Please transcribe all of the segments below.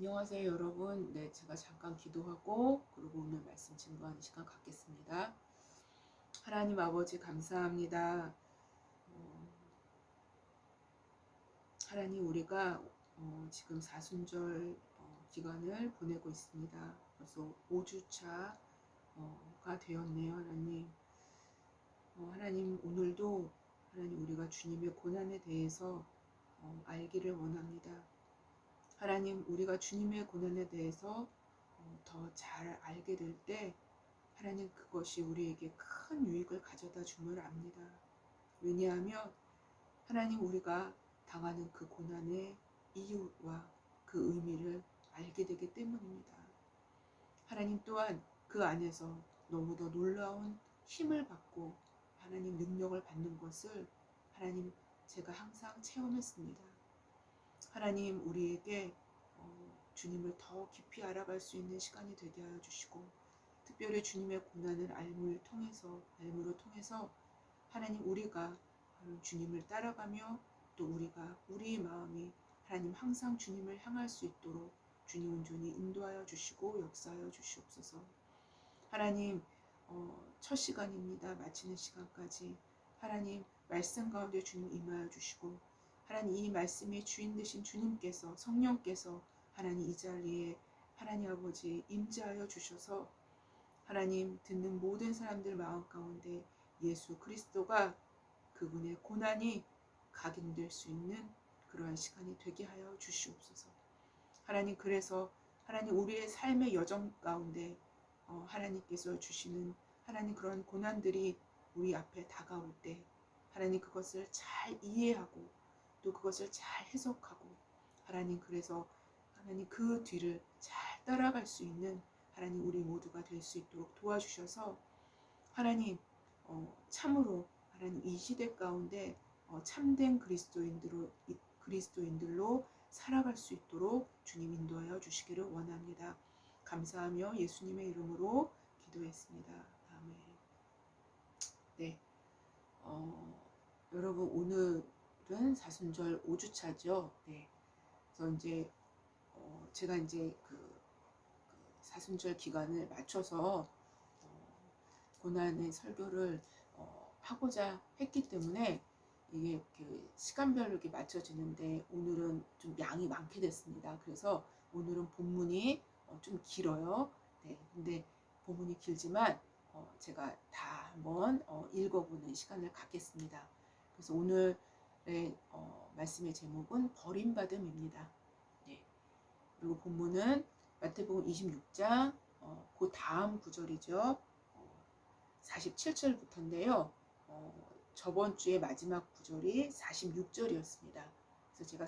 안녕하세요, 여러분. 네, 제가 잠깐 기도하고 그리고 오늘 말씀 증거하는 시간 갖겠습니다. 하나님 아버지 감사합니다. 어, 하나님 우리가 지금 사순절 기간을 보내고 있습니다. 벌써 5주차가 되었네요, 하나님. 하나님 오늘도 하나님 우리가 주님의 고난에 대해서 알기를 원합니다. 하나님 우리가 주님의 고난에 대해서 더 잘 알게 될 때 하나님 그것이 우리에게 큰 유익을 가져다 줌을 압니다. 왜냐하면 하나님 우리가 당하는 그 고난의 이유와 그 의미를 알게 되기 때문입니다. 하나님 또한 그 안에서 너무도 놀라운 힘을 받고 하나님 능력을 받는 것을 하나님 제가 항상 체험했습니다. 하나님 우리에게 주님을 더 깊이 알아갈 수 있는 시간이 되게 하여 주시고 특별히 주님의 고난을 알므로 통해서 하나님 우리가 주님을 따라가며 또 우리가 우리의 마음이 하나님 항상 주님을 향할 수 있도록 주님 온전히 인도하여 주시고 역사하여 주시옵소서. 하나님 첫 시간입니다. 마치는 시간까지 하나님 말씀 가운데 주님 임하여 주시고 하나님 이 말씀의 주인 되신 주님께서 성령께서 하나님 이 자리에 하나님 아버지 임재하여 주셔서 하나님 듣는 모든 사람들 마음 가운데 예수 그리스도가 그분의 고난이 각인될 수 있는 그러한 시간이 되게 하여 주시옵소서. 하나님 그래서 하나님 우리의 삶의 여정 가운데 하나님께서 주시는 하나님 그런 고난들이 우리 앞에 다가올 때 하나님 그것을 잘 이해하고 또 그것을 잘 해석하고 하나님 그래서 하나님 그 뒤를 잘 따라갈 수 있는 하나님 우리 모두가 될 수 있도록 도와주셔서 하나님 참으로 하나님 이 시대 가운데 참된 그리스도인들로 살아갈 수 있도록 주님 인도하여 주시기를 원합니다. 감사하며 예수님의 이름으로 기도했습니다. 아멘. 네, 여러분 오늘은 사순절 5주차죠. 네, 그래서 이제 제가 이제 사순절 기간을 맞춰서 고난의 설교를 하고자 했기 때문에 이게 시간별로 이렇게 맞춰지는데 오늘은 좀 양이 많게 됐습니다. 그래서 오늘은 본문이 좀 길어요. 네, 근데 본문이 길지만 제가 다 한번 읽어보는 시간을 갖겠습니다. 그래서 오늘의 말씀의 제목은 버림받음입니다. 네, 그리고 본문은 마태복음 26장 그 다음 구절이죠. 47절부터인데요. 저번 주에 마지막 구절이 46절이었습니다. 그래서 제가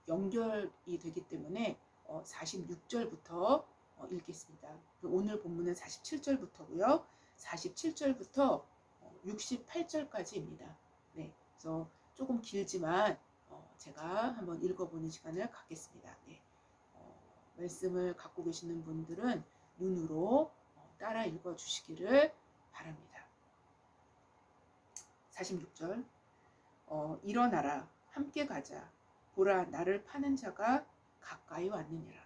연결이 되기 때문에 46절부터 읽겠습니다. 오늘 본문은 47절부터고요. 47절부터 68절까지입니다. 네, 그래서 조금 길지만 제가 한번 읽어보는 시간을 갖겠습니다. 네, 말씀을 갖고 계시는 분들은 눈으로 따라 읽어주시기를 바랍니다. 46절 일어나라 함께 가자 보라 나를 파는 자가 가까이 왔느니라.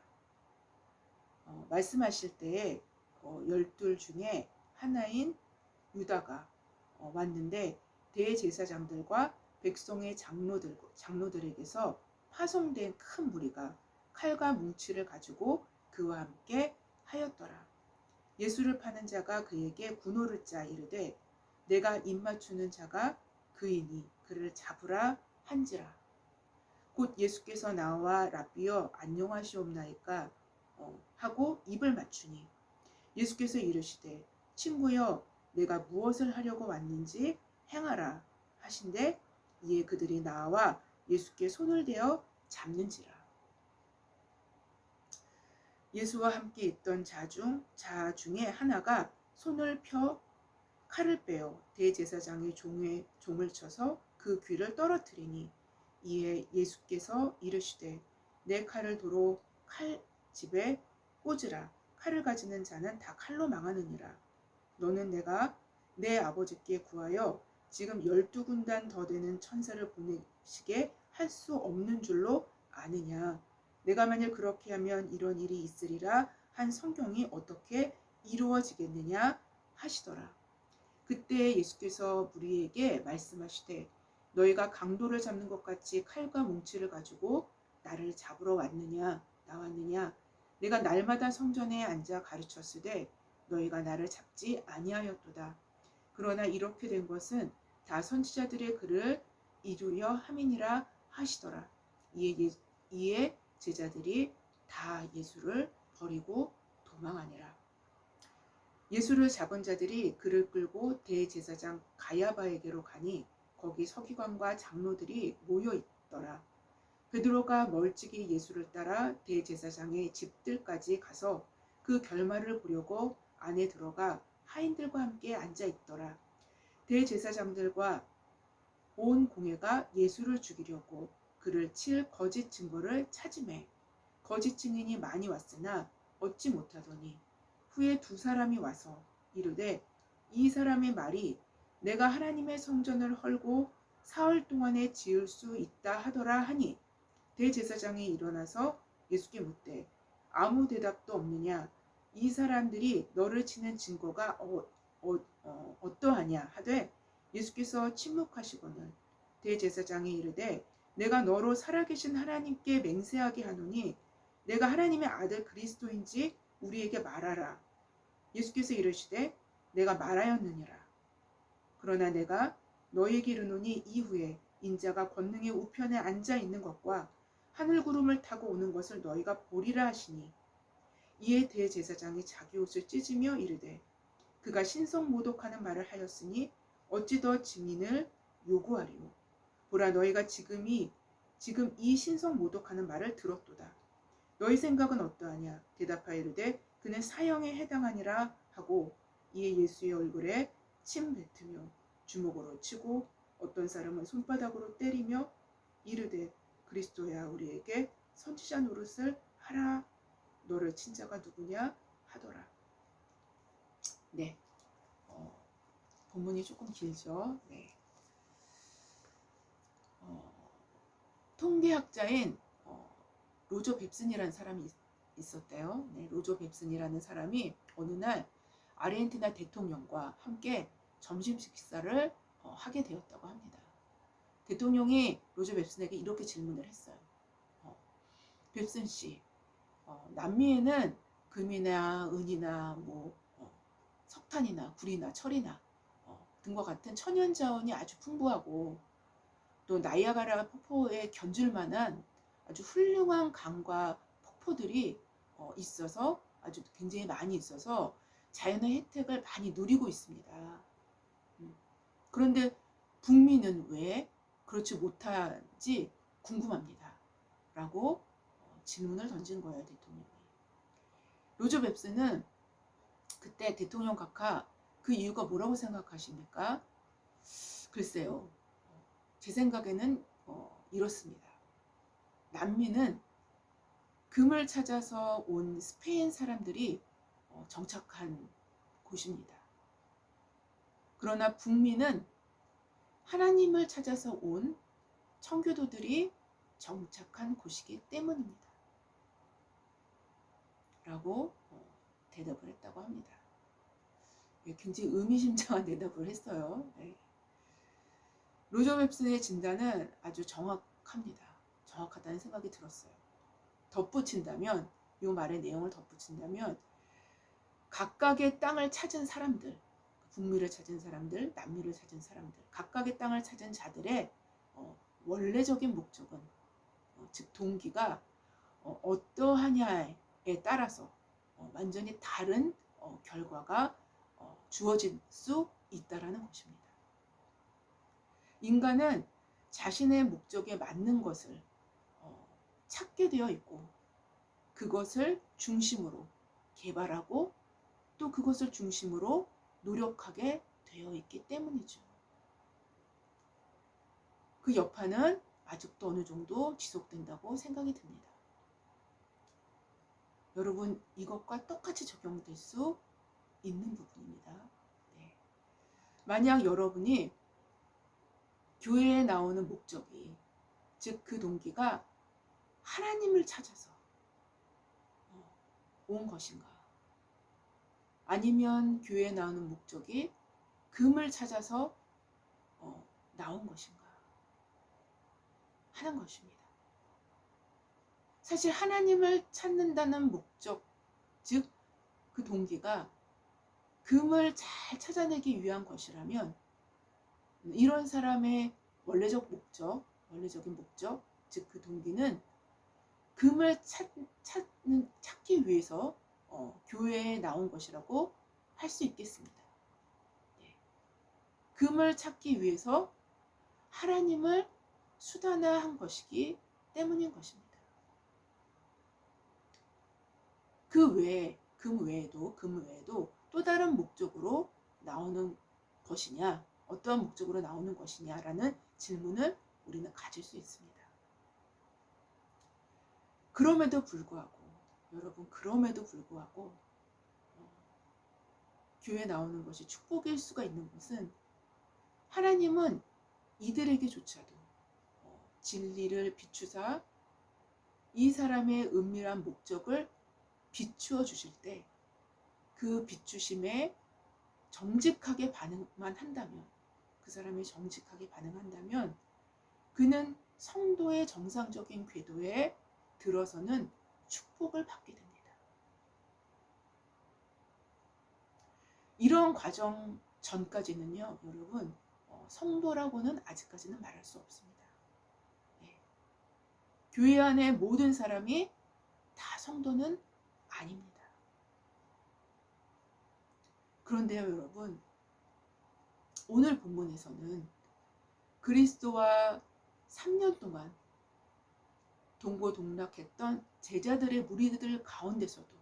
말씀하실 때에 12 중에 하나인 유다가 왔는데 대제사장들과 백성의 장로들에게서 파송된 큰 무리가 칼과 뭉치를 가지고 그와 함께 하였더라. 예수를 파는 자가 그에게 군호를 짜 이르되 내가 입맞추는 자가 그이니 그를 잡으라 한지라. 곧 예수께서 나와 라비여 안녕하시옵나이까 하고 입을 맞추니 예수께서 이르시되 친구여 내가 무엇을 하려고 왔는지 행하라 하신대 이에 그들이 나와 예수께 손을 대어 잡는지라. 예수와 함께 있던 자 중에 하나가 손을 펴 칼을 빼어 대제사장의 종을 쳐서 그 귀를 떨어뜨리니 이에 예수께서 이르시되 내 칼을 도로 칼집에 꽂으라. 칼을 가지는 자는 다 칼로 망하느니라. 너는 내가 내 아버지께 구하여 지금 12군단 더 되는 천사를 보내시게 할 수 없는 줄로 아느냐. 내가 만일 그렇게 하면 이런 일이 있으리라 한 성경이 어떻게 이루어지겠느냐 하시더라. 그때 예수께서 무리에게 말씀하시되 너희가 강도를 잡는 것 같이 칼과 뭉치를 가지고 나를 잡으러 나왔느냐 내가 날마다 성전에 앉아 가르쳤으되 너희가 나를 잡지 아니하였도다. 그러나 이렇게 된 것은 다 선지자들의 글을 이루려 함이니라 하시더라. 이에 제자들이 다 예수를 버리고 도망하니라. 예수를 잡은 자들이 그를 끌고 대제사장 가야바에게로 가니 거기 서기관과 장로들이 모여 있더라. 베드로가 멀찍이 예수를 따라 대제사장의 집들까지 가서 그 결말을 보려고 안에 들어가 하인들과 함께 앉아 있더라. 대제사장들과 온 공회가 예수를 죽이려고 그를 칠 거짓 증거를 찾으매 거짓 증인이 많이 왔으나 얻지 못하더니 후에 두 사람이 와서 이르되 이 사람의 말이 내가 하나님의 성전을 헐고 사흘 동안에 지을 수 있다 하더라 하니 대제사장이 일어나서 예수께 묻되 아무 대답도 없느냐 이 사람들이 너를 치는 증거가 어떠하냐 하되 예수께서 침묵하시고는 대제사장이 이르되 내가 너로 살아계신 하나님께 맹세하게 하노니 내가 하나님의 아들 그리스도인지 우리에게 말하라. 예수께서 이르시되 내가 말하였느니라. 그러나 내가 너희에게 이르노니 이후에 인자가 권능의 우편에 앉아 있는 것과 하늘 구름을 타고 오는 것을 너희가 보리라 하시니 이에 대제사장이 자기 옷을 찢으며 이르되 그가 신성 모독하는 말을 하였으니 어찌 더 증인을 요구하리요. 보라 너희가 지금 이 신성 모독하는 말을 들었도다. 너희 생각은 어떠하냐? 대답하여 이르되 그는 사형에 해당하니라 하고 이에 예수의 얼굴에 침 뱉으며 주먹으로 치고 어떤 사람은 손바닥으로 때리며 이르되 그리스도야 우리에게 선지자 노릇을 하라. 너를 친 자가 누구냐 하더라. 네, 본문이 조금 길죠. 네. 통계학자인 로저 뱁슨이라는 사람이 있었대요. 네, 로저 뱁슨이라는 사람이 어느 날 아르헨티나 대통령과 함께 점심 식사를 하게 되었다고 합니다. 대통령이 로저 뱁슨에게 이렇게 질문을 했어요. 뱁슨 씨, 남미에는 금이나 은이나 석탄이나 구리나 철이나 등과 같은 천연 자원이 아주 풍부하고 또 나이아가라 폭포에 견줄 만한 아주 훌륭한 강과 폭포들이 있어서 아주 굉장히 많이 있어서 자연의 혜택을 많이 누리고 있습니다. 그런데 북미는 왜 그렇지 못한지 궁금합니다. 라고 질문을 던진 거예요, 대통령이. 로저 뱁슨은 그때 대통령 각하 그 이유가 뭐라고 생각하십니까? 글쎄요. 제 생각에는 이렇습니다. 남미는 금을 찾아서 온 스페인 사람들이 정착한 곳입니다. 그러나 북미는 하나님을 찾아서 온 청교도들이 정착한 곳이기 때문입니다. 라고 대답을 했다고 합니다. 굉장히 의미심장한 대답을 했어요. 네. 로저 웹슨의 진단은 아주 정확합니다. 정확하다는 생각이 들었어요. 덧붙인다면, 이 말의 내용을 덧붙인다면 각각의 땅을 찾은 사람들, 북미를 찾은 사람들, 남미를 찾은 사람들, 각각의 땅을 찾은 자들의 원래적인 목적은, 즉 동기가 어떠하냐에 따라서 완전히 다른 결과가 주어질 수 있다라는 것입니다. 인간은 자신의 목적에 맞는 것을 찾게 되어 있고 그것을 중심으로 개발하고 또 그것을 중심으로 노력하게 되어 있기 때문이죠. 그 여파는 아직도 어느 정도 지속된다고 생각이 듭니다. 여러분, 이것과 똑같이 적용될 수 있는 부분입니다. 네. 만약 여러분이 교회에 나오는 목적이, 즉 그 동기가 하나님을 찾아서 온 것인가? 아니면 교회에 나오는 목적이 금을 찾아서 나온 것인가 하는 것입니다. 사실 하나님을 찾는다는 목적, 즉 그 동기가 금을 잘 찾아내기 위한 것이라면 이런 사람의 원래적인 목적, 즉 그 동기는 금을 찾기 위해서 교회에 나온 것이라고 할 수 있겠습니다. 네. 금을 찾기 위해서 하나님을 수단화한 것이기 때문인 것입니다. 금 외에도 또 다른 목적으로 나오는 것이냐, 어떠한 목적으로 나오는 것이냐라는 질문을 우리는 가질 수 있습니다. 그럼에도 불구하고 교회에 나오는 것이 축복일 수가 있는 것은 하나님은 이들에게조차도 진리를 비추사 이 사람의 은밀한 목적을 비추어 주실 때 그 비추심에 정직하게 반응만 한다면, 그 사람이 정직하게 반응한다면 그는 성도의 정상적인 궤도에 들어서는 축복을 받게 됩니다. 이런 과정 전까지는요, 여러분, 성도라고는 아직까지는 말할 수 없습니다. 네. 교회 안에 모든 사람이 다 성도는 아닙니다. 그런데요, 여러분, 오늘 본문에서는 그리스도와 3년 동안 동고동락했던 제자들의 무리들 가운데서도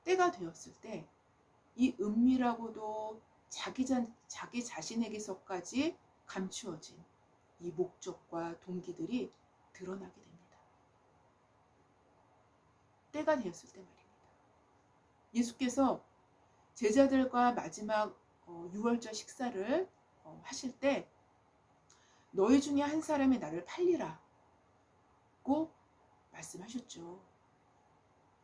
때가 되었을 때 이 은밀하고도 자기 자신에게서까지 감추어진 이 목적과 동기들이 드러나게 됩니다. 때가 되었을 때 말입니다. 예수께서 제자들과 마지막 유월절 식사를 하실 때 너희 중에 한 사람이 나를 팔리라고 말씀하셨죠.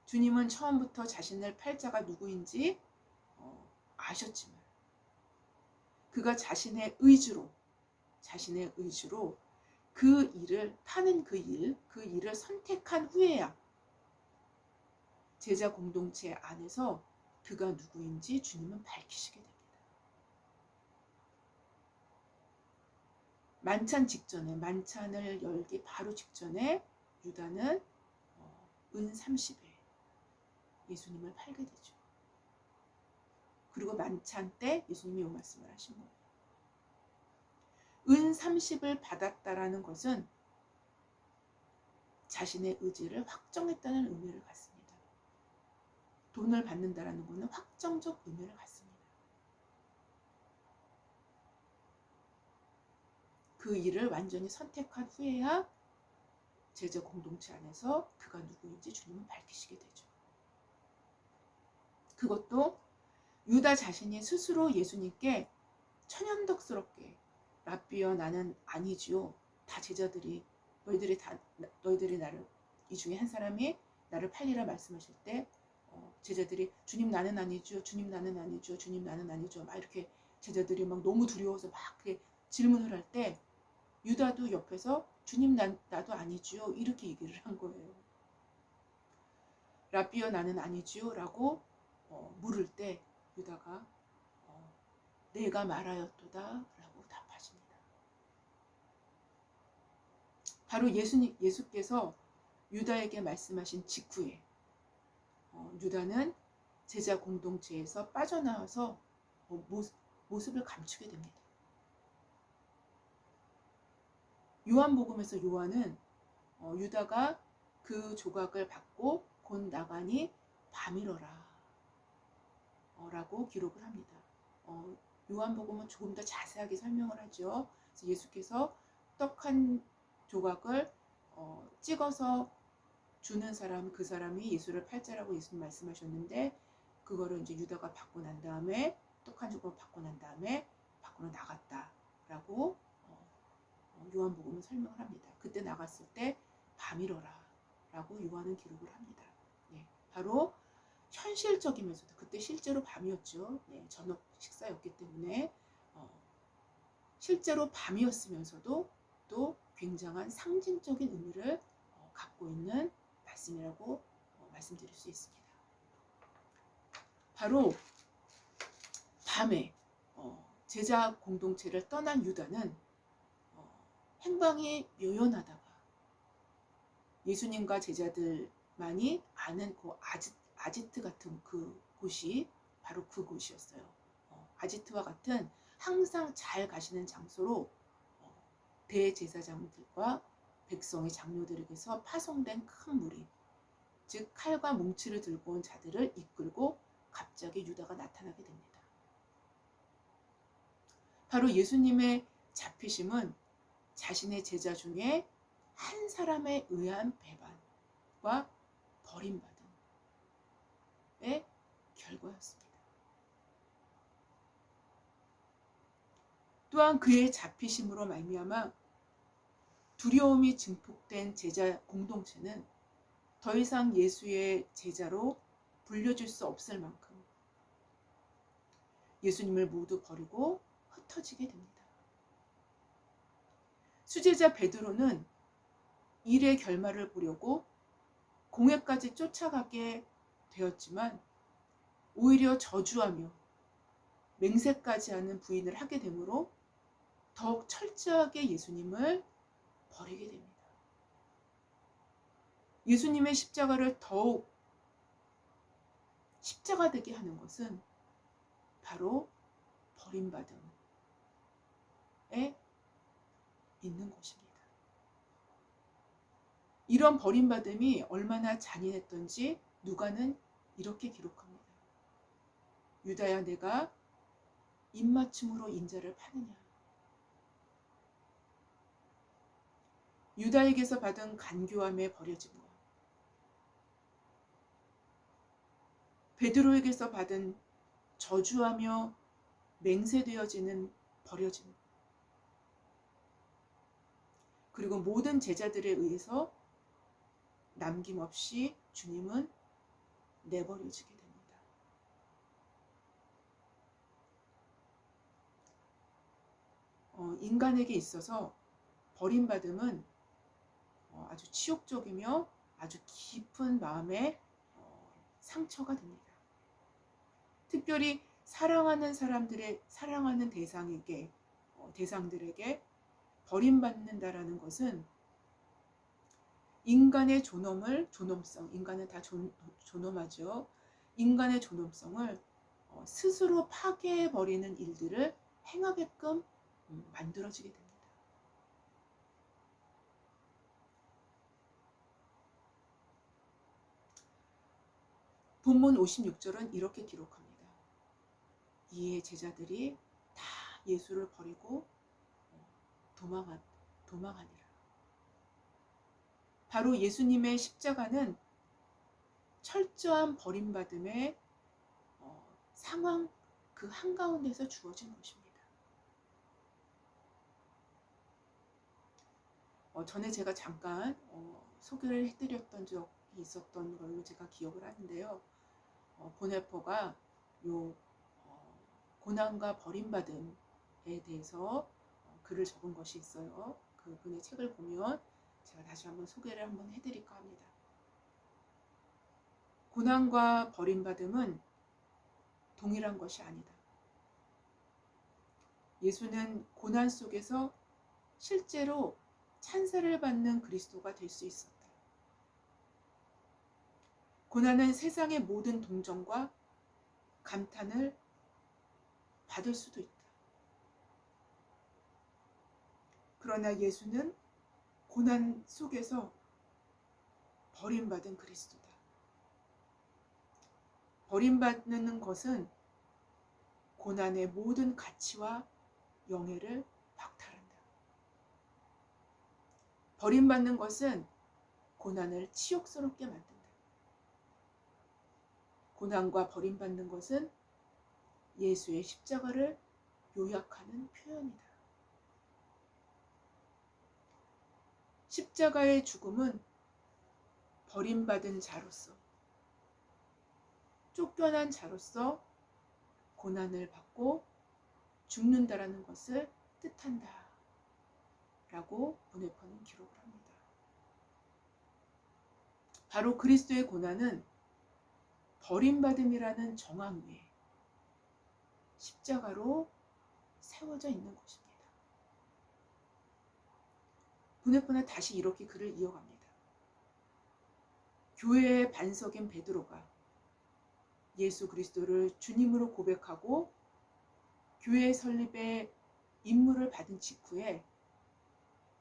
주님은 처음부터 자신을 팔 자가 누구인지 아셨지만 그가 자신의 의지로 그 일을 파는 그 일을 선택한 후에야 제자 공동체 안에서 그가 누구인지 주님은 밝히시게 됩니다. 만찬을 열기 바로 직전에 유다는 은 30에 예수님을 팔게 되죠. 그리고 만찬 때 예수님이 이 말씀을 하신 거예요. 은 30을 받았다라는 것은 자신의 의지를 확정했다는 의미를 갖습니다. 돈을 받는다라는 것은 확정적 의미를 갖습니다. 그 일을 완전히 선택한 후에야 제자 공동체 안에서 그가 누구인지 주님은 밝히시게 되죠. 그것도 유다 자신이 스스로 예수님께 천연덕스럽게 랍비여 나는 아니지요. 다 제자들이 너희들이 나를 이 중에 한 사람이 나를 팔리라 말씀하실 때 제자들이 주님 나는 아니죠. 주님 나는 아니죠. 주님 나는 아니죠. 막 이렇게 제자들이 막 너무 두려워서 막 이렇게 질문을 할 때 유다도 옆에서 주님 나도 아니지요. 이렇게 얘기를 한 거예요. 랍비여 나는 아니지요. 라고 물을 때 유다가 내가 말하였도다 라고 답하십니다. 바로 예수께서 유다에게 말씀하신 직후에 유다는 제자 공동체에서 빠져나와서 모습을 감추게 됩니다. 요한복음에서 요한은 유다가 그 조각을 받고 곧 나가니 밤이러라 라고 기록을 합니다. 요한복음은 조금 더 자세하게 설명을 하죠. 그래서 예수께서 떡 한 조각을 찍어서 주는 사람, 그 사람이 예수를 팔자라고 예수님 말씀하셨는데 그거를 이제 유다가 받고 난 다음에 떡 한 조각 받고 난 다음에 밖으로 나갔다라고 요한복음은 설명을 합니다. 그때 나갔을 때 밤이러라 라고 요한은 기록을 합니다. 네, 바로 현실적이면서도 그때 실제로 밤이었죠. 네, 저녁 식사였기 때문에 실제로 밤이었으면서도 또 굉장한 상징적인 의미를 갖고 있는 말씀이라고 말씀드릴 수 있습니다. 바로 밤에 제자 공동체를 떠난 유다는 행방이 묘연하다가 예수님과 제자들만이 아는 그 아지트 같은 그 곳이 바로 그 곳이었어요. 아지트와 같은 항상 잘 가시는 장소로 대제사장들과 백성의 장로들에게서 파송된 큰 무리, 즉 칼과 뭉치를 들고 온 자들을 이끌고 갑자기 유다가 나타나게 됩니다. 바로 예수님의 잡히심은 자신의 제자 중에 한 사람에 의한 배반과 버림받음의 결과였습니다. 또한 그의 잡히심으로 말미암아 두려움이 증폭된 제자 공동체는 더 이상 예수의 제자로 불려질 수 없을 만큼 예수님을 모두 버리고 흩어지게 됩니다. 수제자 베드로는 일의 결말을 보려고 공회까지 쫓아가게 되었지만 오히려 저주하며 맹세까지 하는 부인을 하게 되므로 더욱 철저하게 예수님을 버리게 됩니다. 예수님의 십자가를 더욱 십자가되게 하는 것은 바로 버림받음에 있는 것입니다. 이런 버림받음이 얼마나 잔인했던지 누가는 이렇게 기록합니다. 유다야, 내가 입맞춤으로 인자를 파느냐. 유다에게서 받은 간교함에 버려진 것, 베드로에게서 받은 저주하며 맹세되어지는 버려짐, 그리고 모든 제자들에 의해서 남김없이 주님은 내버려지게 됩니다. 인간에게 있어서 버림받음은 아주 치욕적이며 아주 깊은 마음의 상처가 됩니다. 특별히 사랑하는 대상들에게 버림받는다라는 것은 인간의 존엄성, 인간은 다 존엄하죠. 인간의 존엄성을 스스로 파괴해버리는 일들을 행하게끔 만들어지게 됩니다. 본문 56절은 이렇게 기록합니다. 이에 제자들이 다 예수를 버리고 도망하니라. 바로 예수님의 십자가는 철저한 버림받음의 상황 그 한가운데서 주어진 것입니다. 전에 제가 잠깐 소개를 해드렸던 적이 있었던 걸로 제가 기억을 하는데요. 보네포가 요 고난과 버림받음에 대해서 글을 적은 것이 있어요. 그분의 책을 보면 제가 다시 한번 소개를 한번 해드릴까 합니다. 고난과 버림받음은 동일한 것이 아니다. 예수는 고난 속에서 실제로 찬사를 받는 그리스도가 될 수 있었다. 고난은 세상의 모든 동정과 감탄을 받을 수도 있다. 그러나 예수는 고난 속에서 버림받은 그리스도다. 버림받는 것은 고난의 모든 가치와 영예를 박탈한다. 버림받는 것은 고난을 치욕스럽게 만든다. 고난과 버림받는 것은 예수의 십자가를 요약하는 표현이다. 십자가의 죽음은 버림받은 자로서, 쫓겨난 자로서 고난을 받고 죽는다라는 것을 뜻한다 라고 보네퍼는 기록을 합니다. 바로 그리스도의 고난은 버림받음이라는 정황 위에 십자가로 세워져 있는 것입니다. 보네퍼는 다시 이렇게 글을 이어갑니다. 교회의 반석인 베드로가 예수 그리스도를 주님으로 고백하고 교회 설립의 임무를 받은 직후에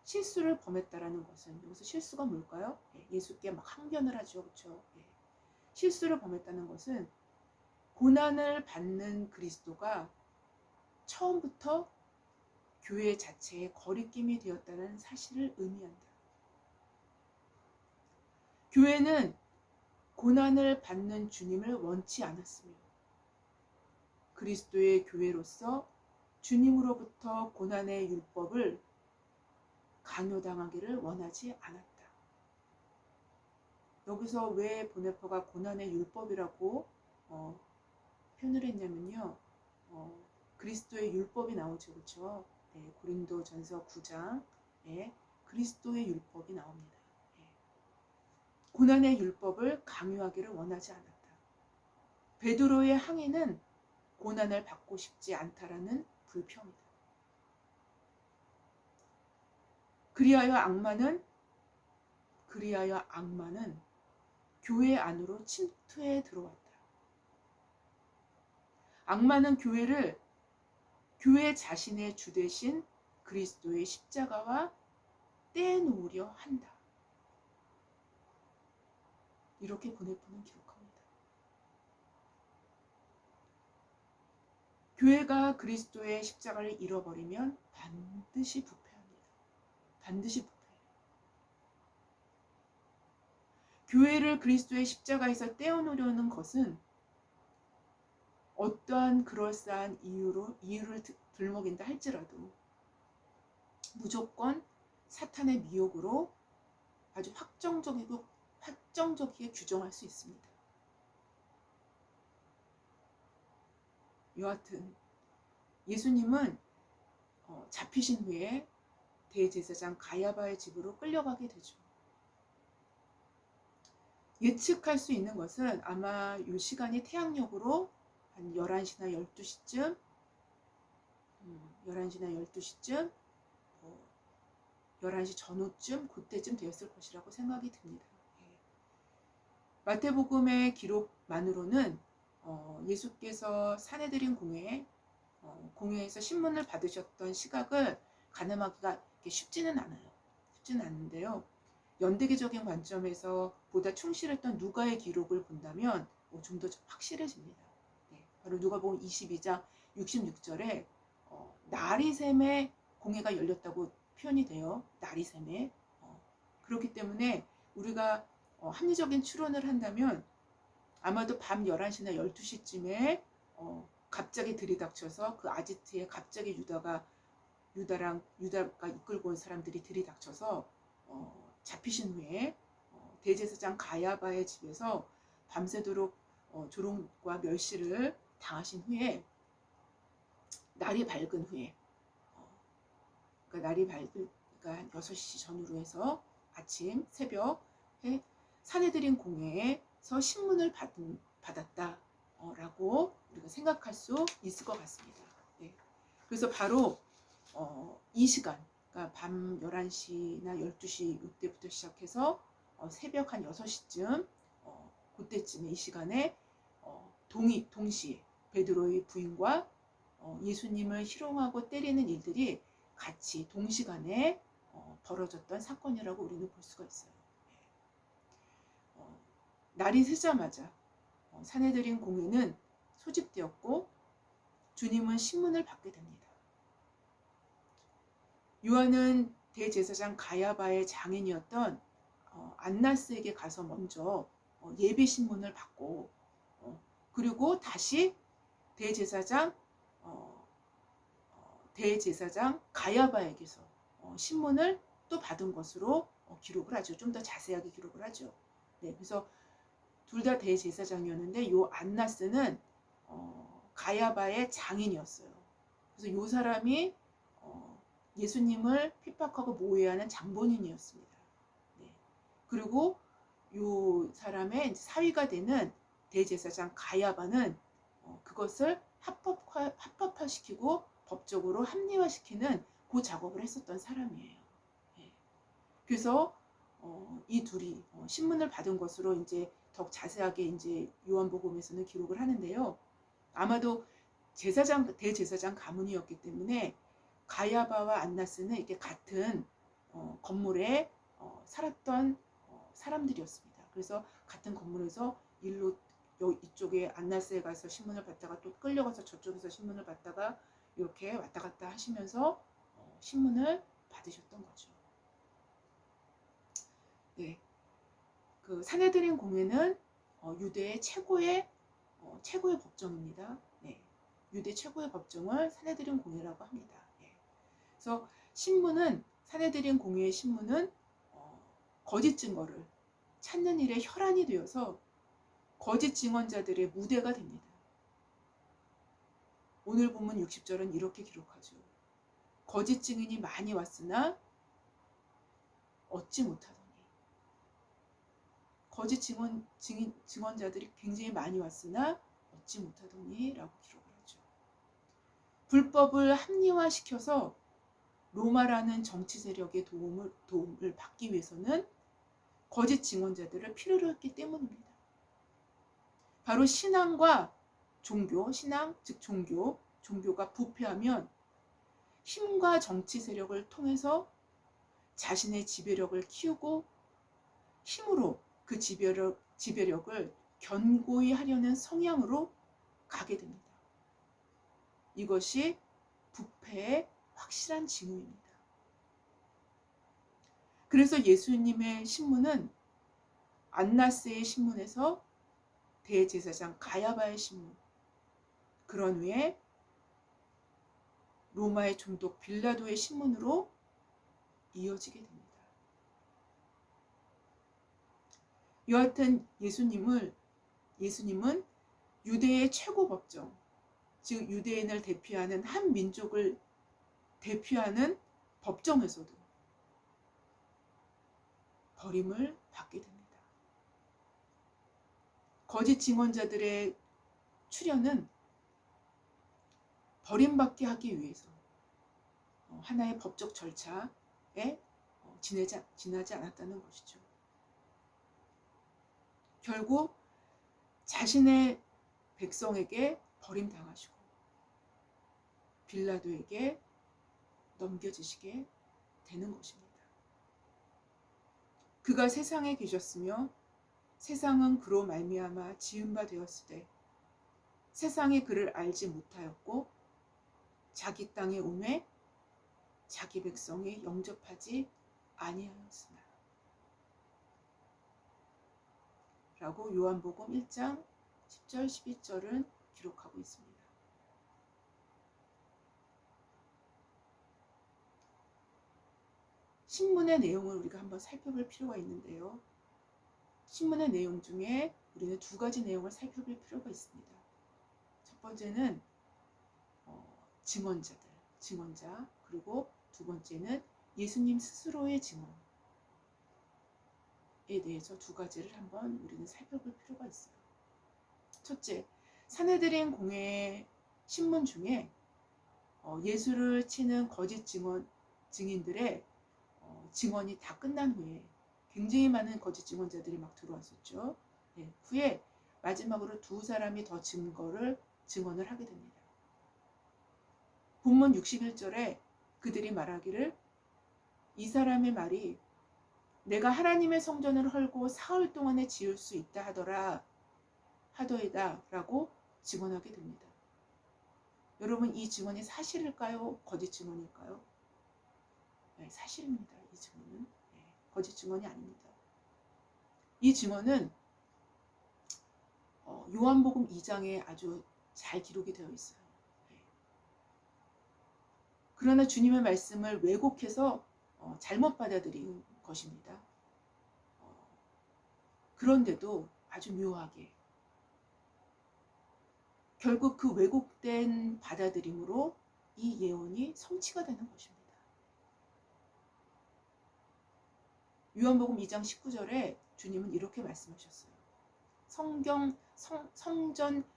실수를 범했다라는 것은, 여기서 실수가 뭘까요? 예수께 막 항변을 하죠. 그렇죠? 실수를 범했다는 것은 고난을 받는 그리스도가 처음부터 교회 자체의 거리낌이 되었다는 사실을 의미한다. 교회는 고난을 받는 주님을 원치 않았으며 그리스도의 교회로서 주님으로부터 고난의 율법을 강요당하기를 원하지 않았다. 여기서 왜 보네퍼가 고난의 율법이라고 표현을 했냐면요. 그리스도의 율법이 나오죠. 그렇죠? 고린도전서 9장에 그리스도의 율법이 나옵니다. 고난의 율법을 강요하기를 원하지 않았다. 베드로의 항의는 고난을 받고 싶지 않다라는 불평이다. 그리하여 악마는 교회 안으로 침투해 들어왔다. 악마는 교회 자신의 주 대신 그리스도의 십자가와 떼놓으려 한다. 이렇게 보네퍼는 기록합니다. 교회가 그리스도의 십자가를 잃어버리면 반드시 부패합니다. 반드시 부패해요. 교회를 그리스도의 십자가에서 떼어놓으려는 것은 어떠한 그럴싸한 이유를 들먹인다 할지라도 무조건 사탄의 미혹으로 아주 확정적이게 규정할 수 있습니다. 여하튼 예수님은 잡히신 후에 대제사장 가야바의 집으로 끌려가게 되죠. 예측할 수 있는 것은 아마 이 시간이 태양력으로 한 11시나 12시쯤 11시 전후쯤 그때쯤 되었을 것이라고 생각이 듭니다. 마태복음의 기록만으로는 예수께서 사내들인 공회에서 신문을 받으셨던 시각을 가늠하기가 쉽지는 않은데요. 연대기적인 관점에서 보다 충실했던 누가의 기록을 본다면 좀 더 확실해집니다. 바로 누가복음 22장 66절에 나리샘에 공회가 열렸다고 표현이 돼요. 나리샘에. 그렇기 때문에 우리가 합리적인 추론을 한다면 아마도 밤 11시나 12시쯤에 갑자기 들이닥쳐서 그 아지트에 갑자기 유다가 이끌고 온 사람들이 들이닥쳐서 잡히신 후에 대제사장 가야바의 집에서 밤새도록 조롱과 멸시를 당하신 후에 날이 밝은 후에 그러니까 6시 전후로 해서 아침 새벽에 사내들인 공회에서 신문을 받았다라고 우리가 생각할 수 있을 것 같습니다. 그래서 바로 이 시간, 그러니까 밤 11시나 12시 이때부터 시작해서 새벽 한 6시쯤 그때쯤에 이 시간에 동시에 베드로의 부인과 예수님을 희롱하고 때리는 일들이 같이 동시간에 벌어졌던 사건이라고 우리는 볼 수가 있어요. 날이 새자마자 사내들인 공회는 소집되었고 주님은 신문을 받게 됩니다. 요한은 대제사장 가야바의 장인이었던 안나스에게 가서 먼저 예배 신문을 받고 그리고 다시 대제사장 가야바에게서 신문을 또 받은 것으로 기록을 하죠. 좀 더 자세하게 기록을 하죠. 네, 그래서 둘 다 대제사장이었는데 요 안나스는 가야바의 장인이었어요. 그래서 요 사람이 예수님을 핍박하고 모해하는 장본인이었습니다. 네. 그리고 요 사람의 사위가 되는 대제사장 가야바는 그것을 합법화시키고 법적으로 합리화시키는 그 작업을 했었던 사람이에요. 예. 그래서 이 둘이 신문을 받은 것으로 이제 더 자세하게 이제 요한복음에서는 기록을 하는데요. 아마도 대제사장 가문이었기 때문에 가야바와 안나스는 이렇게 같은 건물에 살았던 사람들이었습니다. 그래서 같은 건물에서 이쪽에 안나스에 가서 신문을 받다가 또 끌려가서 저쪽에서 신문을 받다가 이렇게 왔다 갔다 하시면서 신문을 받으셨던 거죠. 네, 그 산헤드린 공회는 유대의 최고의 법정입니다. 네, 유대 최고의 법정을 산헤드린 공회라고 합니다. 네. 그래서 산헤드린 공회의 신문은 거짓 증거를 찾는 일에 혈안이 되어서 거짓 증언자들의 무대가 됩니다. 오늘 본문 60절은 이렇게 기록하죠. 거짓 증인이 많이 왔으나 얻지 못하더니. 거짓 증언자들이 굉장히 많이 왔으나 얻지 못하더니 라고 기록을 하죠. 불법을 합리화시켜서 로마라는 정치 세력의 도움을 받기 위해서는 거짓 증언자들을 필요로 했기 때문입니다. 바로 신앙과 신앙 즉 종교가 부패하면 힘과 정치 세력을 통해서 자신의 지배력을 키우고 힘으로 그 지배력을 견고히 하려는 성향으로 가게 됩니다. 이것이 부패의 확실한 징후입니다. 그래서 예수님의 신문은 안나스의 신문에서 대제사장 가야바의 신문, 그런 후에 로마의 총독 빌라도의 신문으로 이어지게 됩니다. 여하튼 예수님은 유대의 최고 법정, 즉 유대인을 대표하는 한 민족을 대표하는 법정에서도 버림을 받게 됩니다. 거짓 증언자들의 출현은 버림받게 하기 위해서 하나의 법적 절차에 지나지 않았다는 것이죠. 결국 자신의 백성에게 버림당하시고 빌라도에게 넘겨지시게 되는 것입니다. 그가 세상에 계셨으며 세상은 그로 말미암아 지은 바 되었으되 세상이 그를 알지 못하였고 자기 땅에 오매 자기 백성이 영접하지 아니하였으나 라고 요한복음 1장 10절 11절은 기록하고 있습니다. 신문의 내용을 우리가 한번 살펴볼 필요가 있는데요. 신문의 내용 중에 우리는 두 가지 내용을 살펴볼 필요가 있습니다. 첫 번째는 증언자, 그리고 두 번째는 예수님 스스로의 증언에 대해서 두 가지를 한번 우리는 살펴볼 필요가 있어요. 첫째, 산헤드린 공회 신문 중에 예수를 치는 거짓 증인들의 증언이 다 끝난 후에 굉장히 많은 거짓 증언자들이 막 들어왔었죠. 네, 후에 마지막으로 두 사람이 더 증언을 하게 됩니다. 본문 61절에 그들이 말하기를 이 사람의 말이 내가 하나님의 성전을 헐고 사흘 동안에 지을 수 있다 하더이다 라고 증언하게 됩니다. 여러분, 이 증언이 사실일까요? 거짓 증언일까요? 네, 사실입니다. 이 증언은 거짓 증언이 아닙니다. 이 증언은 요한복음 2장에 아주 잘 기록이 되어 있어요. 그러나 주님의 말씀을 왜곡해서 잘못 받아들인 것입니다. 그런데도 아주 묘하게 결국 그 왜곡된 받아들임으로 이 예언이 성취가 되는 것입니다. 요한복음 2장 19절에 주님은 이렇게 말씀하셨어요. 성전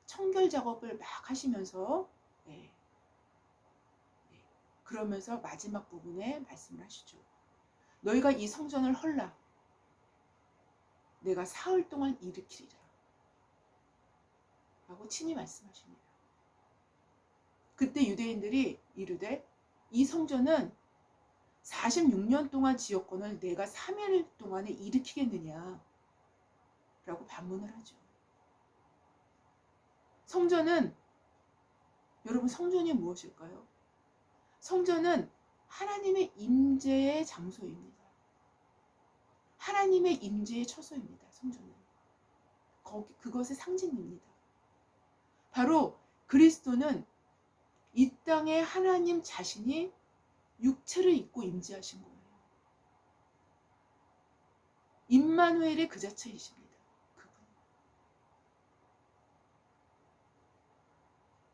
청결 작업을 막 하시면서 네, 네, 그러면서 마지막 부분에 말씀을 하시죠. 너희가 이 성전을 헐라 내가 사흘 동안 일으키리라 라고 친히 말씀하십니다. 그때 유대인들이 이르되 이 성전은 46년 동안 지었거늘 내가 3일 동안에 일으키겠느냐 라고 반문을 하죠. 성전은 여러분 성전이 무엇일까요? 성전은 하나님의 임재의 장소입니다. 하나님의 임재의 처소입니다. 성전은 그것의 상징입니다. 바로 그리스도는 이 땅에 하나님 자신이 육체를 입고 임재하신 거예요. 임마누엘의 그 자체이십니다. 그분.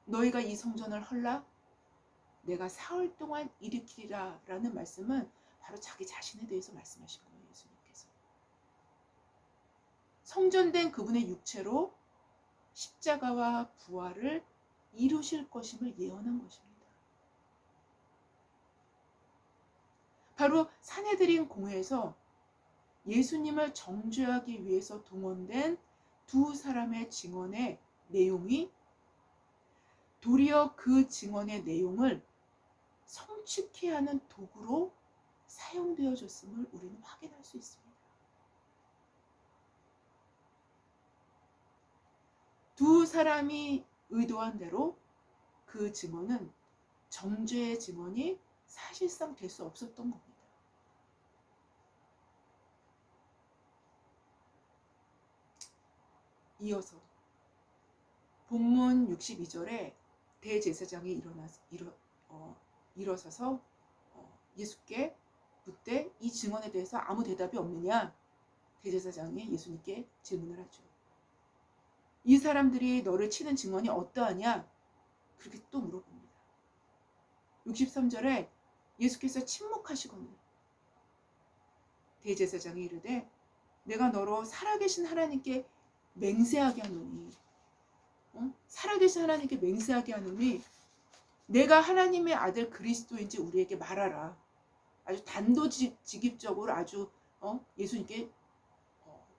너희가 이 성전을 헐라 내가 사흘 동안 일으키리라 라는 말씀은 바로 자기 자신에 대해서 말씀하신 거예요. 예수님께서. 성전된 그분의 육체로 십자가와 부활을 이루실 것임을 예언한 것입니다. 바로 산헤드린 공회에서 예수님을 정죄하기 위해서 동원된 두 사람의 증언의 내용이 도리어 그 증언의 내용을 성취케 하는 도구로 사용되어졌음을 우리는 확인할 수 있습니다. 두 사람이 의도한 대로 그 증언은 정죄의 증언이 사실상 될 수 없었던 겁니다. 이어서 본문 62절에 대제사장이 일어서서 예수께 묻되 이 증언에 대해서 아무 대답이 없느냐? 대제사장이 예수님께 질문을 하죠. 이 사람들이 너를 치는 증언이 어떠하냐? 그렇게 또 물어봅니다. 63절에 예수께서 침묵하시거늘 대제사장이 이르되 내가 너로 살아계신 하나님께 맹세하게 하노니 살아계신 하나님께 맹세하게 하노니 내가 하나님의 아들 그리스도인지 우리에게 말하라. 아주 단도직입적으로 아주 예수님께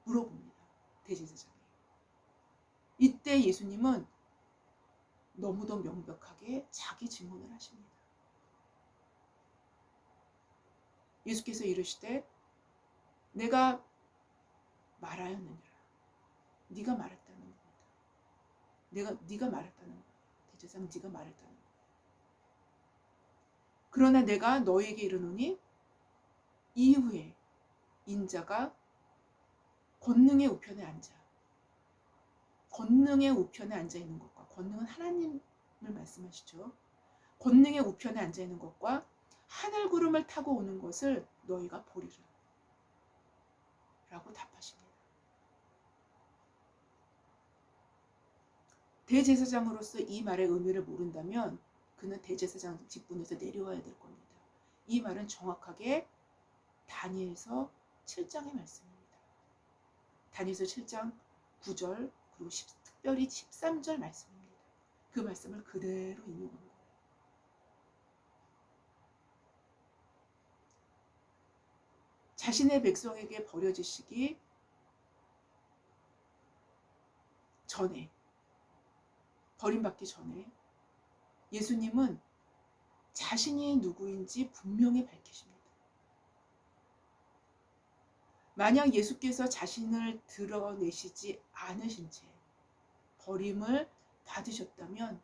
물어봅니다. 대제사장이. 이때 예수님은 너무도 명백하게 자기 증언을 하십니다. 예수께서 이르시되 내가 말하였느니라. 네가 말했다는 겁니다. 네가 말했다는 거야. 대제사장 네가 말했다는 거야. 그러나 내가 너에게 이르노니 이후에 인자가 권능의 우편에 앉아 있는 것과 권능은 하나님을 말씀하시죠. 권능의 우편에 앉아 있는 것과 하늘 구름을 타고 오는 것을 너희가 보리라 라고 답하십니다. 대제사장으로서 이 말의 의미를 모른다면 그는 대제사장 직분에서 내려와야 될 겁니다. 이 말은 정확하게 다니엘서 7장의 말씀입니다. 다니엘서 7장 9절 그리고 특별히 13절 말씀입니다. 그 말씀을 그대로 인용한 거예요. 자신의 백성에게 버려지시기 전에 버림받기 전에 예수님은 자신이 누구인지 분명히 밝히십니다. 만약 예수께서 자신을 드러내시지 않으신 채 버림을 받으셨다면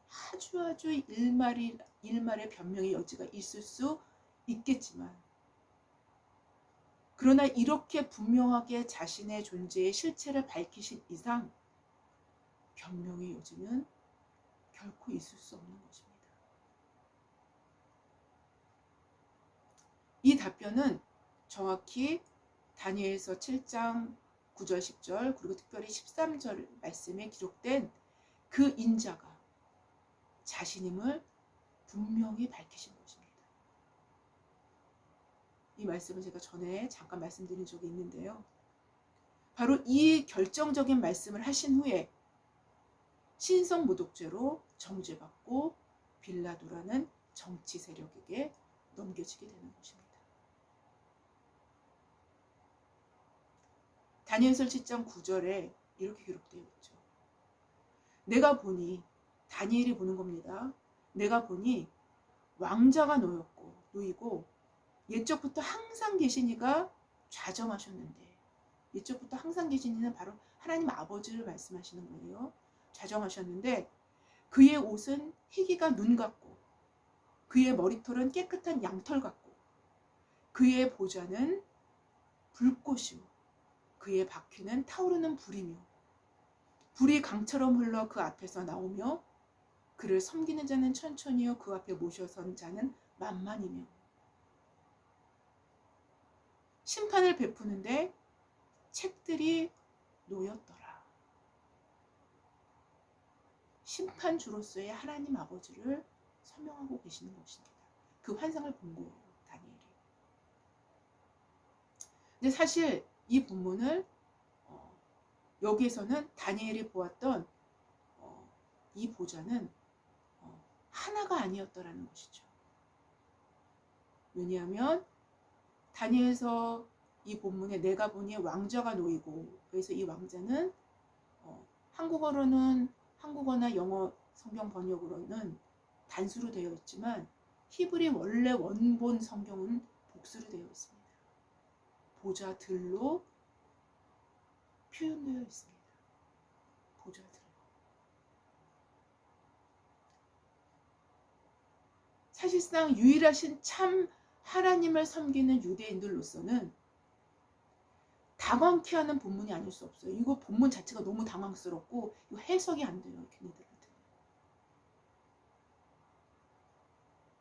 아주 일말의 변명의 여지가 있을 수 있겠지만 그러나 이렇게 분명하게 자신의 존재의 실체를 밝히신 이상 변명의 여지는 결코 있을 수 없는 것입니다. 이 답변은 정확히 다니엘서 7장 9절 10절 그리고 특별히 13절 말씀에 기록된 그 인자가 자신임을 분명히 밝히신 것입니다. 이 말씀을 제가 전에 잠깐 말씀드린 적이 있는데요. 바로 이 결정적인 말씀을 하신 후에 신성모독죄로 정죄받고 빌라도라는 정치 세력에게 넘겨지게 되는 것입니다. 다니엘서 7장 9절에 이렇게 기록되어 있죠. 내가 보니, 다니엘이 보는 겁니다. 내가 보니 왕자가 놓이고 옛적부터 항상 계신 이가 좌정하셨는데, 옛적부터 항상 계신 이는 바로 하나님 아버지를 말씀하시는 거예요. 좌정하셨는데 그의 옷은 희기가 눈 같고 그의 머리털은 깨끗한 양털 같고 그의 보좌는 불꽃이요 그의 바퀴는 타오르는 불이며 불이 강처럼 흘러 그 앞에서 나오며 그를 섬기는 자는 천천히요 그 앞에 모셔선 자는 만만이며 심판을 베푸는데 책들이 놓였더라. 심판주로서의 하나님 아버지를 설명하고 계시는 것입니다. 그 환상을 본 거예요, 다니엘이. 근데 사실 이 본문을 여기에서는 다니엘이 보았던 이 보좌는 하나가 아니었더라는 것이죠. 왜냐하면 다니엘서 이 본문에 내가 보니 왕자가 놓이고 그래서 이 왕자는 한국어나 영어 성경 번역으로는 단수로 되어 있지만 히브리 원래 원본 성경은 복수로 되어 있습니다. 보좌들로 표현되어 있습니다. 보좌들. 사실상 유일하신 참 하나님을 섬기는 유대인들로서는 당황케 하는 본문이 아닐 수 없어요. 이거 본문 자체가 너무 당황스럽고 이거 해석이 안 돼요. 걔네들한테.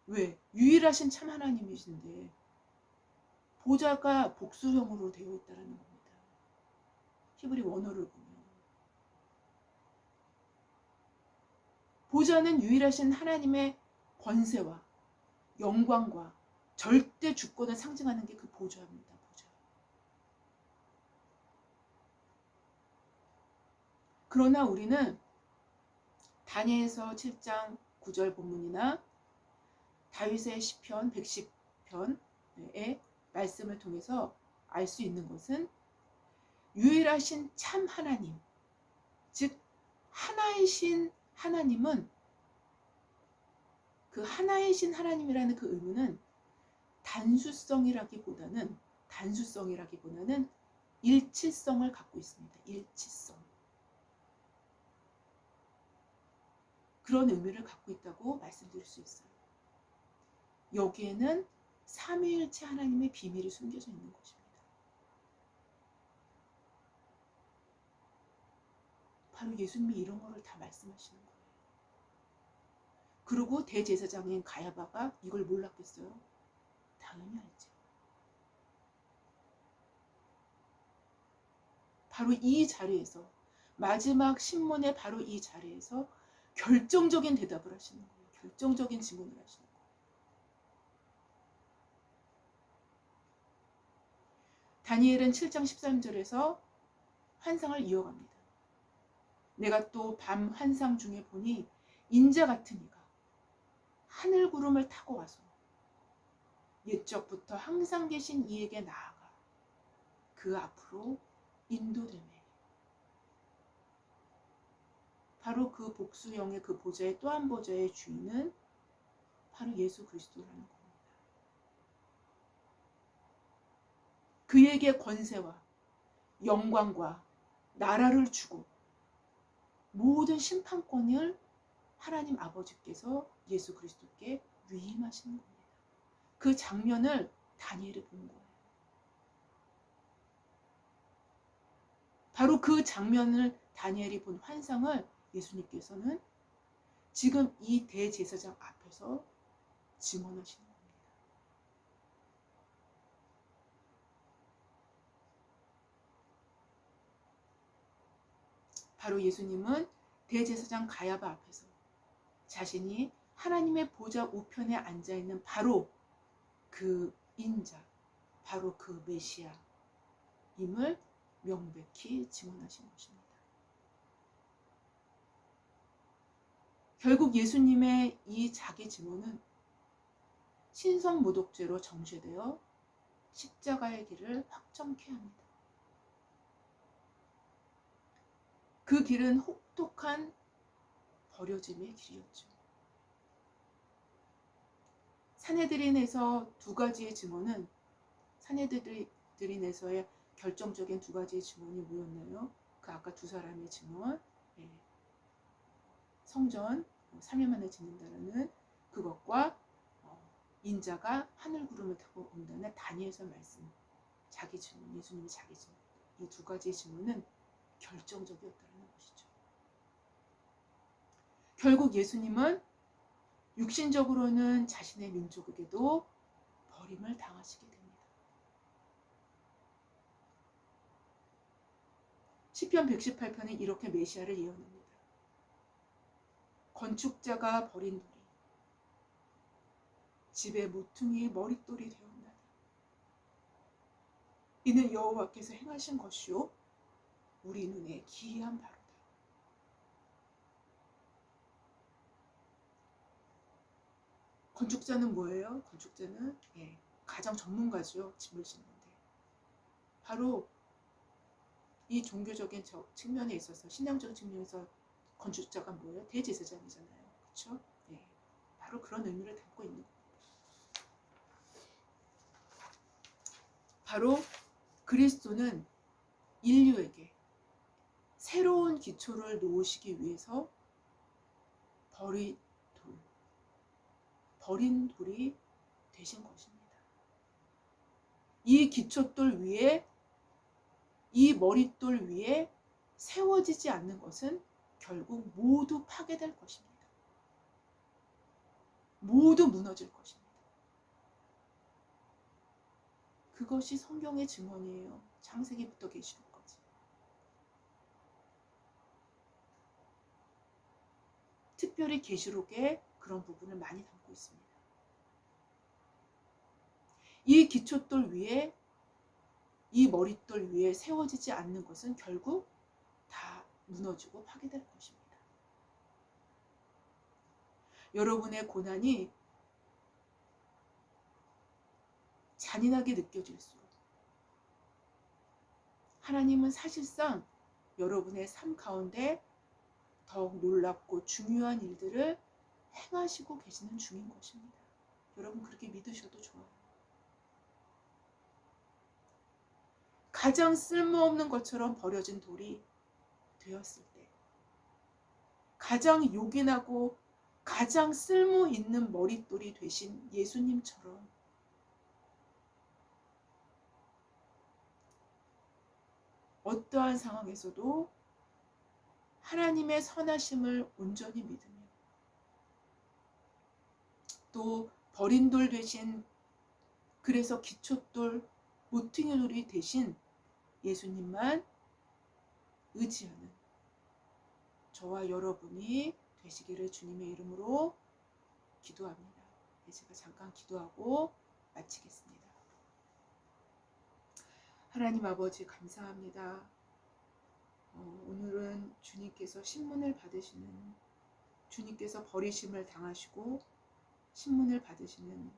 왜? 유일하신 참 하나님이신데 보좌가 복수형으로 되어 있다는 겁니다. 히브리 원어를 보면. 보좌는 유일하신 하나님의 권세와 영광과 절대 주권을 상징하는 게 그 보좌입니다. 보좌. 그러나 우리는 다니엘서 7장 9절 본문이나 다윗의 시편 110편의 말씀을 통해서 알 수 있는 것은 유일하신 참 하나님, 즉 하나이신 하나님은 그 하나이신 하나님이라는 그 의미는 단수성이라기보다는 일치성을 갖고 있습니다. 일치성. 그런 의미를 갖고 있다고 말씀드릴 수 있어요. 여기에는 삼위일체 하나님의 비밀이 숨겨져 있는 것입니다. 바로 예수님이 이런 거를 다 말씀하시는 거예요. 그리고 대제사장인 가야바가 이걸 몰랐겠어요? 당연히 알죠. 바로 이 자리에서 마지막 신문의 바로 이 자리에서 결정적인 대답을 하시는 거예요. 결정적인 질문을 하시는 거예요. 다니엘은 7장 13절에서 환상을 이어갑니다. 내가 또 밤 환상 중에 보니 인자 같은 이가 하늘 구름을 타고 와서 옛적부터 항상 계신 이에게 나아가 그 앞으로 인도되매. 바로 그 복수형의 그 보좌의 또 한 보좌의 주인은 바로 예수 그리스도라는 겁니다. 그에게 권세와 영광과 나라를 주고 모든 심판권을 하나님 아버지께서 예수 그리스도께 위임하시는 겁니다. 그 장면을 다니엘이 본 거예요. 바로 그 장면을 다니엘이 본 환상을 예수님께서는 지금 이 대제사장 앞에서 증언하시는 겁니다. 바로 예수님은 대제사장 가야바 앞에서 자신이 하나님의 보좌 우편에 앉아있는 바로 그 인자, 바로 그 메시아임을 명백히 증언하신 것입니다. 결국 예수님의 이 자기 증언은 신성모독죄로 정죄되어 십자가의 길을 확정케 합니다. 그 길은 혹독한 버려짐의 길이었죠. 산헤드린에서 두 가지의 증언은 산헤드린에서의 결정적인 두 가지의 증언이 뭐였나요? 그 아까 두 사람의 증언, 성전 3일 만에 짓는다라는 그것과 인자가 하늘 구름을 타고 온다는 다니엘서 말씀, 자기 증언, 예수님의 자기 증언, 이 두 가지의 증언은 결정적이었다는 것이죠. 결국 예수님은 육신적으로는 자신의 민족에게도 버림을 당하시게 됩니다. 시편 118편은 이렇게 메시아를 예언합니다. 건축자가 버린 돌이 집의 모퉁이의 머릿돌이 되었나니 이는 여호와께서 행하신 것이요 우리 눈에 기이한 바로다. 건축자는 뭐예요? 건축자는 가장 전문가죠. 집을 짓는데. 바로 이 종교적인 측면에 있어서 신앙적인 측면에서 건축자가 뭐예요? 대제사장이잖아요. 그렇죠? 바로 그런 의미를 담고 있는 겁니다. 바로 그리스도는 인류에게 새로운 기초를 놓으시기 위해서 버린 돌이 되신 것입니다. 이 기초돌 위에, 이 머릿돌 위에 세워지지 않는 것은 결국 모두 파괴될 것입니다. 모두 무너질 것입니다. 그것이 성경의 증언이에요. 창세기부터 계시록까지. 특별히 계시록에 그런 부분을 많이 담고 있습니다. 이 기초돌 위에, 이 머릿돌 위에 세워지지 않는 것은 결국 다 무너지고 파괴될 것입니다. 여러분의 고난이 잔인하게 느껴질수록 하나님은 사실상 여러분의 삶 가운데 더욱 놀랍고 중요한 일들을 행하시고 계시는 중인 것입니다. 여러분 그렇게 믿으셔도 좋아요. 가장 쓸모없는 것처럼 버려진 돌이 되었을 때, 가장 요긴하고 가장 쓸모 있는 머릿돌이 되신 예수님처럼 어떠한 상황에서도 하나님의 선하심을 온전히 믿으며 또 버린 돌 대신, 그래서 기초돌, 모퉁이 돌이 대신 예수님만 의지하는 저와 여러분이 되시기를 주님의 이름으로 기도합니다. 제가 잠깐 기도하고 마치겠습니다. 하나님 아버지 감사합니다. 오늘은 주님께서 신문을 받으시는, 주님께서 버리심을 당하시고 신문을 받으시는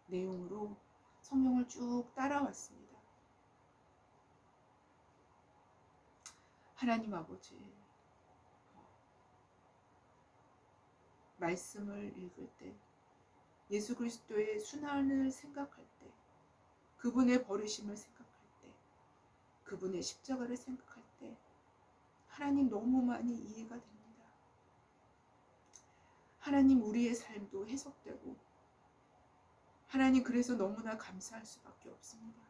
내용으로 성경을 쭉 따라왔습니다. 하나님 아버지, 말씀을 읽을 때, 예수 그리스도의 순환을 생각할 때, 그분의 버리심을 생각할 때, 그분의 십자가를 생각할 때 하나님 너무 많이 이해가 됩니다. 하나님 우리의 삶도 해석되고 하나님 그래서 너무나 감사할 수밖에 없습니다.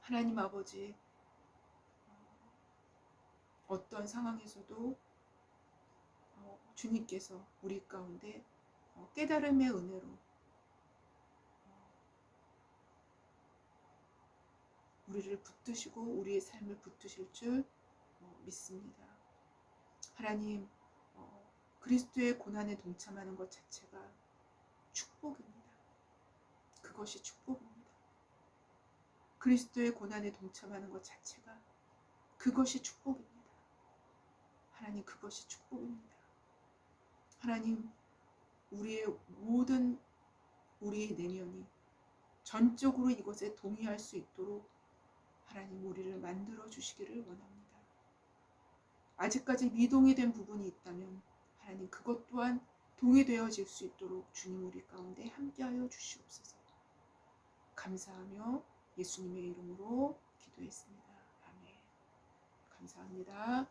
하나님 아버지, 어떤 상황에서도 주님께서 우리 가운데 깨달음의 은혜로 우리를 붙드시고 우리의 삶을 붙드실 줄 믿습니다. 하나님, 그리스도의 고난에 동참하는 것 자체가 축복입니다. 그것이 축복입니다. 그리스도의 고난에 동참하는 것 자체가 그것이 축복입니다. 하나님, 그것이 축복입니다. 하나님, 우리의 내면이 전적으로 이것에 동의할 수 있도록 하나님 우리를 만들어 주시기를 원합니다. 아직까지 미동이 된 부분이 있다면 하나님 그것 또한 동의되어질 수 있도록 주님 우리 가운데 함께하여 주시옵소서. 감사하며 예수님의 이름으로 기도했습니다. 아멘. 감사합니다.